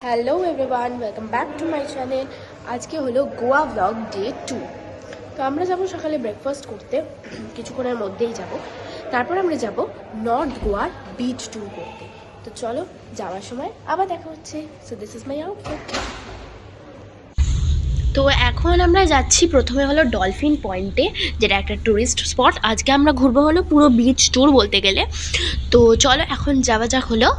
Hello everyone, welcome back to my channel. আজকে হলো Goa blog day 2। তো আমরা যাব সকালে ব্রেকফাস্ট করতে, কিছুক্ষণের মধ্যেই যাব। তারপর আমরা যাব নর্থ গোয়ার বিচ ট্যুর করতে। তো চলো, যাওয়ার সময় আবার দেখা হচ্ছে। So this is my outfit. তো এখন আমরা যাচ্ছি প্রথমে হলো ডলফিন পয়েন্টে, যেটা একটা টুরিস্ট স্পট। আজকে আমরা ঘুরবো হলো পুরো বিচ ট্যুর বলতে গেলে। তো চলো এখন যাওয়া যাক হলো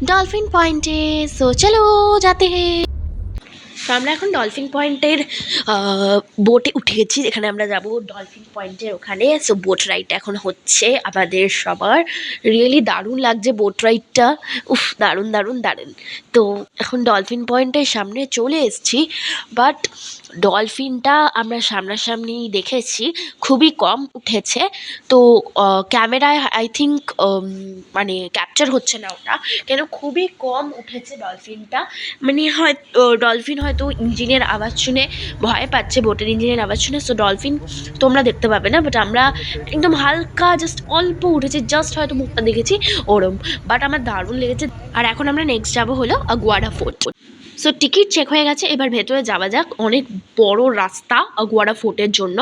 ডলফিন পয়েন্টে। সো চলো যাতে हैं। তো আমরা এখন ডলফিন পয়েন্টের বোটে উঠে গেছি, যেখানে আমরা যাব ডলফিন পয়েন্টের ওখানে। সো বোট রাইড এখন হচ্ছে আমাদের সবার। রিয়েলি দারুণ লাগছে বোট রাইডটা। উফ, দারুণ দারুণ দারুণ। তো এখন ডলফিন পয়েন্টের সামনে চলে এসেছি, বাট ডলফিনটা আমরা সামনাসামনি দেখেছি, খুবই কম উঠেছে। তো ক্যামেরায় আই থিঙ্ক মানে ক্যাপচার হচ্ছে না ওটা, কেন খুবই কম উঠেছে ডলফিনটা। মানে ডলফিন হয়তো ইঞ্জিনের আওয়াজ শুনে ভয় পাচ্ছে, বোটের ইঞ্জিনের আওয়াজ শুনে। সো ডলফিন তোমরা দেখতে পাবে না, বাট আমরা একদম হালকা জাস্ট অল্প উঠেছি, জাস্ট হয়তো মুখটা দেখেছি ওরম। বাট আমার দারুণ লেগেছে। আর এখন আমরা নেক্সট যাবো হলো Aguada fort. So ticket check হয়ে গেছে, এবার ভেতরে যাওয়া যাক। অনেক বড় রাস্তা আগুয়াডা ফোর্টের জন্য,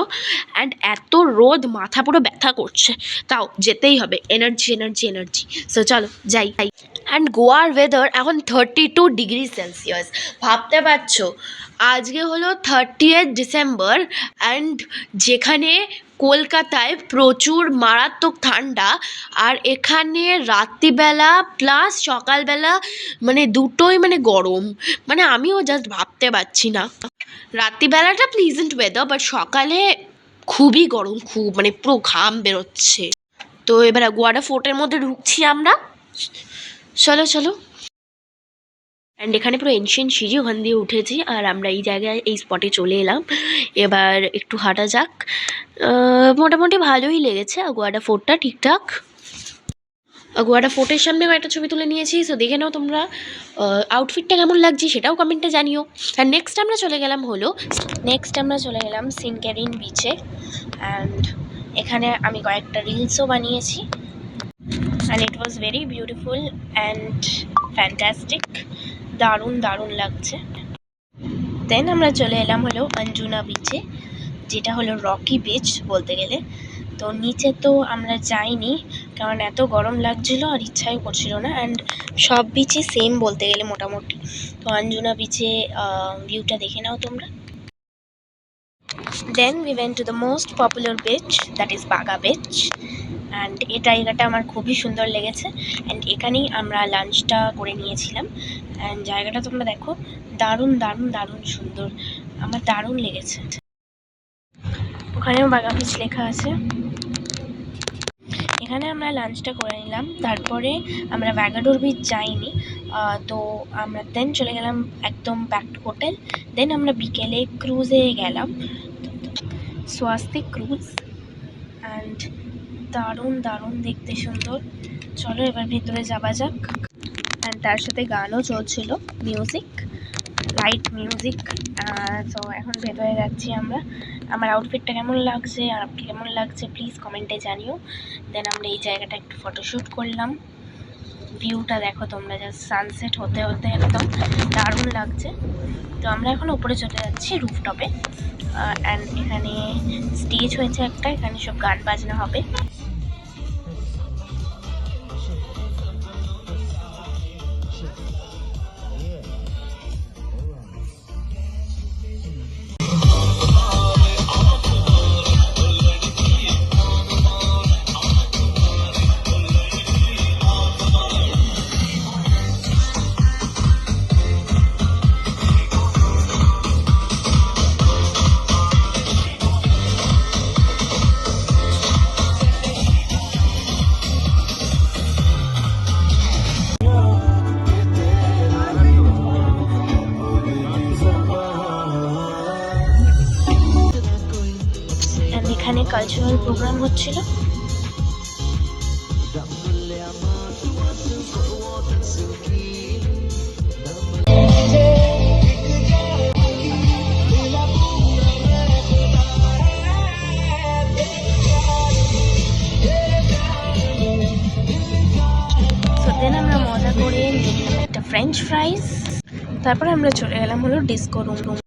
অ্যান্ড এত রোদ, মাথা পুরো ব্যথা করছে, তাও যেতেই হবে। Energy energy energy. সো চলো যাই। অ্যান্ড গোয়ার ওয়েদার এখন 32°C। ভাবতে পারছো, আজকে হলো 30th ডিসেম্বর, অ্যান্ড যেখানে কলকাতায় প্রচুর মারাত্মক ঠান্ডা, আর এখানে রাত্রিবেলা প্লাস সকালবেলা মানে দুটোই মানে গরম। মানে আমিও জাস্ট ভাবতে পারছি না। রাত্রিবেলাটা প্লিজেন্ট ওয়েদার, বাট সকালে খুবই গরম, খুব মানে পুরো ঘাম বেরোচ্ছে। তো এবার গোয়াটা ফোর্টের মধ্যে ঢুকছি আমরা। চলো চলো। অ্যান্ড এখানে পুরো এনশিয়েন্ট সিঁড়ি, ওখান দিয়ে উঠেছি, আর আমরা এই জায়গায় এই স্পটে চলে এলাম। এবার একটু হাঁটা যাক। মোটামুটি ভালোই লেগেছে আগুয়াডা ফোর্টটা, ঠিকঠাক। আগুয়াডা ফোর্টের সামনে একটা ছবি তুলে নিয়েছি, সো দেখে নাও তোমরা। আউটফিটটা কেমন লাগছে সেটাও কমেন্টে জানিও। আর নেক্সট আমরা চলে গেলাম সিনকেরিন বিচে। অ্যান্ড এখানে আমি কয়েকটা রিলসও বানিয়েছি, and it was very beautiful and fantastic. দারুণ দারুণ লাগছে। দেন আমরা চলে এলাম হলো অঞ্জুনা বিচে, যেটা হলো রকি বিচ বলতে গেলে। তো নিচে তো আমরা যাইনি, কারণ এত গরম লাগছিল আর ইচ্ছাই করছিল না। অ্যান্ড সব বিচই সেম বলতে গেলে মোটামুটি। তো অঞ্জুনা বিচে ভিউটা দেখে নাও তোমরা। Then we went to the most popular beach, that is Baga beach. And এই জায়গাটা আমার খুবই সুন্দর লেগেছে, অ্যান্ড এখানেই আমরা লাঞ্চটা করে নিয়েছিলাম। অ্যান্ড জায়গাটা তোমরা দেখো, দারুণ দারুণ দারুণ সুন্দর, আমার দারুণ লেগেছে। ওখানেও বাগা বিচ লেখা আছে। এখানে আমরা লাঞ্চটা করে নিলাম, তারপরে আমরা ভ্যাগাডোর বিচ যাইনি। তো আমরা দেন চলে গেলাম একদম ব্যাক টু হোটেল। দেন আমরা বিকেলে ক্রুজে গেলাম, স্বাস্তিক ক্রুজ। অ্যান্ড দারুণ দারুণ দেখতে, সুন্দর। চলো এবার ভেতরে যাওয়া যাক। অ্যান্ড তার সাথে গানও চলছিল, মিউজিক, লাইট মিউজিক। তো এখন ভেতরে যাচ্ছি আমরা। আমার আউটফিটটা কেমন লাগছে আর কেমন লাগছে প্লিজ কমেন্টে জানিও। দেন আমরা এই জায়গাটা একটু ফটোশ্যুট করলাম। ভিউটা দেখো তোমরা, জাস্ট সানসেট হতে হতে একদম দারুণ লাগছে। তো আমরা এখন উপরে চলে যাচ্ছি রুফটপে। অ্যান্ড এখানে স্টেজ হয়েছে একটা, এখানে সব গান বাজনা হবে। এখানে কালচারাল প্রোগ্রাম হচ্ছিল। দেন আমরা মজা করে নিলাম একটা ফ্রেঞ্চ ফ্রাইজ। তারপরে আমরা চলে গেলাম হলো ডিস্কো রুম।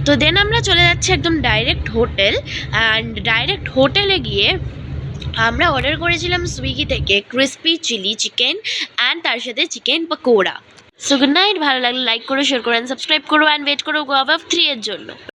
তো দেন আমরা চলে যাচ্ছি একদম ডাইরেক্ট হোটেল, অ্যান্ড ডাইরেক্ট হোটেলে গিয়ে আমরা অর্ডার করেছিলাম সুইগি থেকে ক্রিসপি চিলি চিকেন অ্যান্ড তার সাথে chicken pakora. So good night, ভালো লাগলে লাইক করো, শেয়ার করো অ্যান্ড সাবস্ক্রাইব করো, অ্যান্ড ওয়েট করো গোয়া 3 এর জন্য।